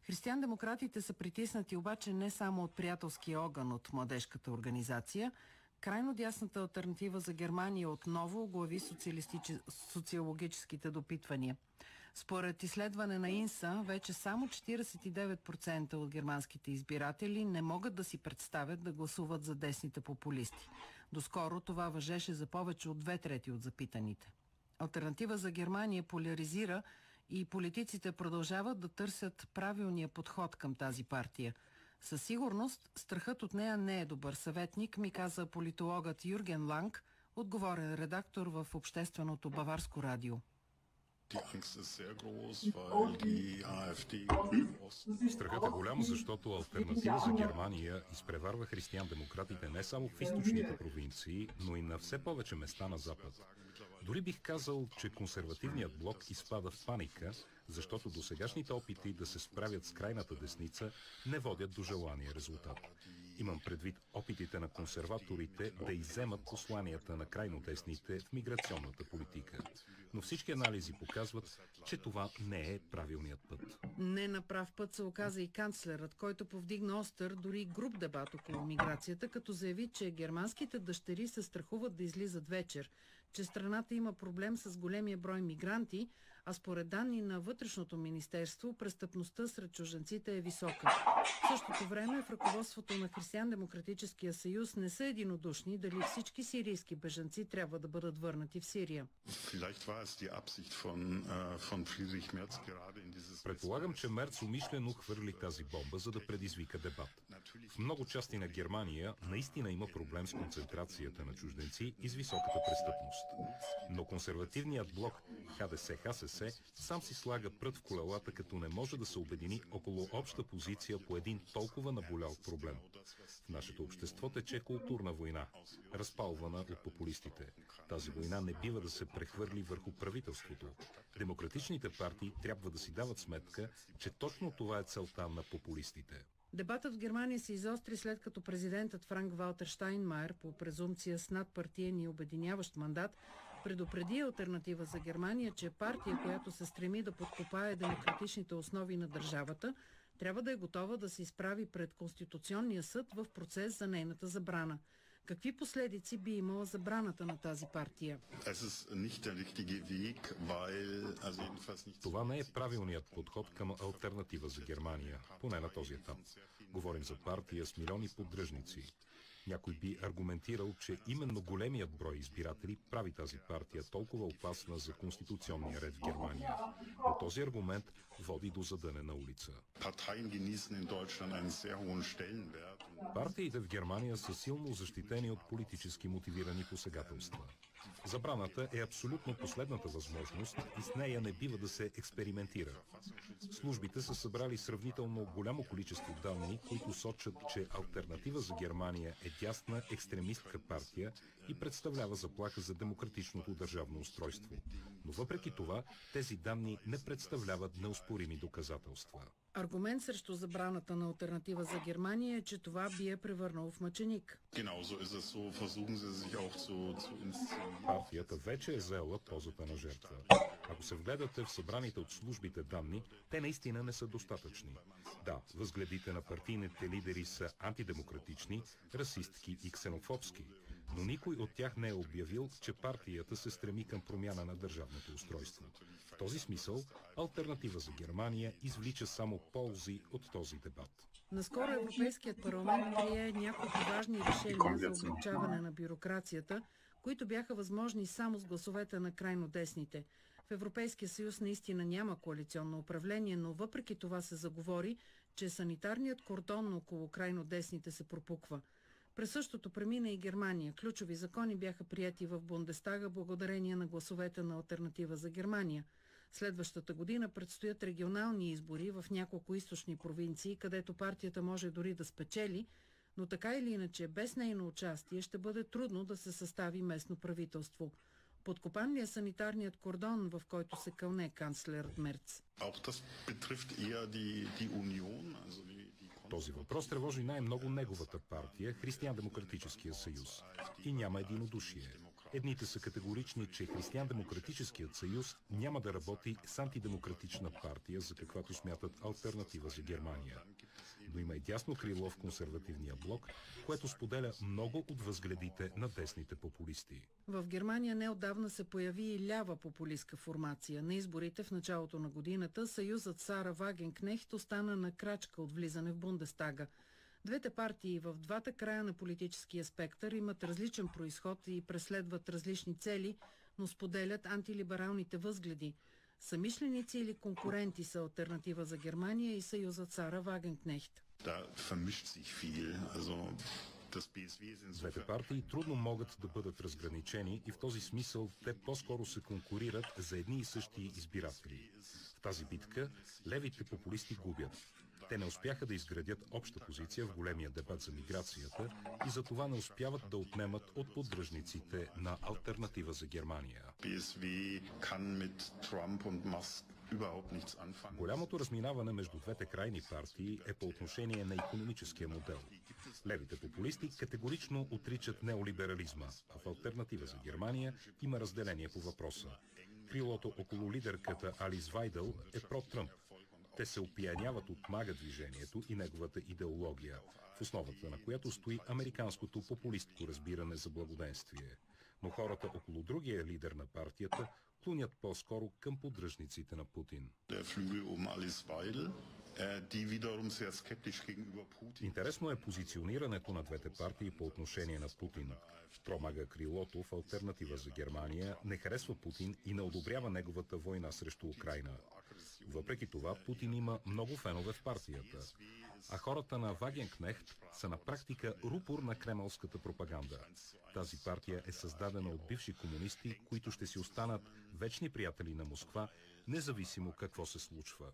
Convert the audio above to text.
Християн-демократите са притиснати обаче не само от приятелския огън от младежката организация. Крайно дясната алтернатива за Германия отново оглави социологическите допитвания. Според изследване на ИНСА, вече само 49% от германските избиратели не могат да си представят да гласуват за десните популисти. Доскоро това важеше за повече от 2/3 от запитаните. Алтернатива за Германия поляризира и политиците продължават да търсят правилния подход към тази партия. Със сигурност страхът от нея не е добър съветник, ми каза политологът Юрген Ланг, отговорен редактор в общественото Баварско радио. Страхът е голям, защото алтернатива за Германия изпреварва християн-демократите не само в източните провинции, но и на все повече места на Запад. Дори бих казал, че консервативният блок изпада в паника, защото досегашните опити да се справят с крайната десница не водят до желания резултат. Имам предвид опитите на консерваторите да изземат посланията на крайно десните в миграционната политика. Но всички анализи показват, че това не е правилният път. Не на прав път се оказа и канцлерът, който повдигна остър, дори груб дебат около миграцията, като заяви, че германските дъщери се страхуват да излизат вечер, че страната има проблем с големия брой мигранти, а според данни на Вътрешното министерство, престъпността сред чужденците е висока. В същото време в ръководството на Християн-демократическия съюз не са единодушни дали всички сирийски бежанци трябва да бъдат върнати в Сирия. Предполагам, че Мерц умишлено хвърли тази бомба, за да предизвика дебат. В много части на Германия наистина има проблем с концентрацията на чужденци и с високата престъпност. Но консервативният блок ХДС-ХСС сам си слага прът в колелата, като не може да се обедини около обща позиция по един толкова наболял проблем. В нашето общество тече културна война, разпалвана от популистите. Тази война не бива да се прехвърли върху правителството. Демократичните партии трябва да си дават сметка, че точно това е целта на популистите. Дебатът в Германия се изостри след като президентът Франк Валтер Щайнмайер по презумпция с надпартиен и обединяващ мандат предупреди алтернатива за Германия, че партия, която се стреми да подкопае демократичните основи на държавата, трябва да е готова да се изправи пред Конституционния съд в процес за нейната забрана. Какви последици би имала забраната на тази партия? Това не е правилният подход към алтернатива за Германия, поне на този етап. Говорим за партия с милиони поддръжници. Някой би аргументирал, че именно големият брой избиратели прави тази партия толкова опасна за конституционния ред в Германия. Но този аргумент води до задънена улица. Партиите в Германия са силно защитени от политически мотивирани посегателства. Забраната е абсолютно последната възможност и с нея не бива да се експериментира. Службите са събрали сравнително голямо количество данни, които сочат, че алтернатива за Германия е дясна екстремистка партия и представлява заплаха за демократичното държавно устройство. Но въпреки това, тези данни не представляват неоспорими доказателства. Аргумент срещу забраната на алтернатива за Германия е, че това би я превърнало в мъченик. Партията вече е заела позата на жертва. Ако се вгледате в събраните от службите данни, те наистина не са достатъчни. Да, възгледите на партийните лидери са антидемократични, расистки и ксенофобски, но никой от тях не е обявил, че партията се стреми към промяна на държавното устройство. В този смисъл, алтернатива за Германия извлича само ползи от този дебат. Наскоро Европейският парламент прие няколко важни решения за облекчаване на бюрокрацията, които бяха възможни само с гласовете на крайно десните. В Европейския съюз наистина няма коалиционно управление, но въпреки това се заговори, че санитарният кордон около крайно десните се пропуква. През същото премина и Германия. Ключови закони бяха прияти в Бундестага благодарение на гласовете на алтернатива за Германия. Следващата година предстоят регионални избори в няколко източни провинции, където партията може дори да спечели, но така или иначе без нейно участие ще бъде трудно да се състави местно правителство. Подкопан ли е санитарният кордон, в който се кълне канцлерът Мерц? Този въпрос тревожи най-много неговата партия, Християн-демократическия съюз. И няма единодушие. Едните са категорични, че Християн-демократическият съюз няма да работи с антидемократична партия, за каквато смятат Алтернатива за Германия. Но има и дясно крило в консервативния блок, което споделя много от възгледите на десните популисти. В Германия неотдавна се появи и лява популистка формация. На изборите в началото на годината съюзът Сара Вагенкнехт остана на крачка от влизане в Бундестага. Двете партии в двата края на политическия спектър имат различен произход и преследват различни цели, но споделят антилибералните възгледи. Съмишленици или конкуренти са Алтернатива за Германия и съюзът Сара Вагенкнехт. Двете партии трудно могат да бъдат разграничени и в този смисъл те по-скоро се конкурират за едни и същи избиратели. В тази битка левите популисти губят. Те не успяха да изградят обща позиция в големия дебат за миграцията и за това не успяват да отнемат от поддръжниците на Алтернатива за Германия. Голямото разминаване между двете крайни партии е по отношение на икономическия модел. Левите популисти категорично отричат неолиберализма, а в Алтернатива за Германия има разделение по въпроса. Крилото около лидерката Алис Вайдъл е про-Тръмп. Те се опияняват от мага движението и неговата идеология, в основата на която стои американското популистко разбиране за благоденствие. Но хората около другия лидер на партията клонят по-скоро към поддръжниците на Путин. Интересно е позиционирането на двете партии по отношение на Путин. Промага крилото в Алтернатива за Германия не харесва Путин и не одобрява неговата война срещу Украйна. Въпреки това, Путин има много фенове в партията. А хората на Вагенкнехт са на практика рупор на кремълската пропаганда. Тази партия е създадена от бивши комунисти, които ще си останат вечни приятели на Москва, независимо какво се случва.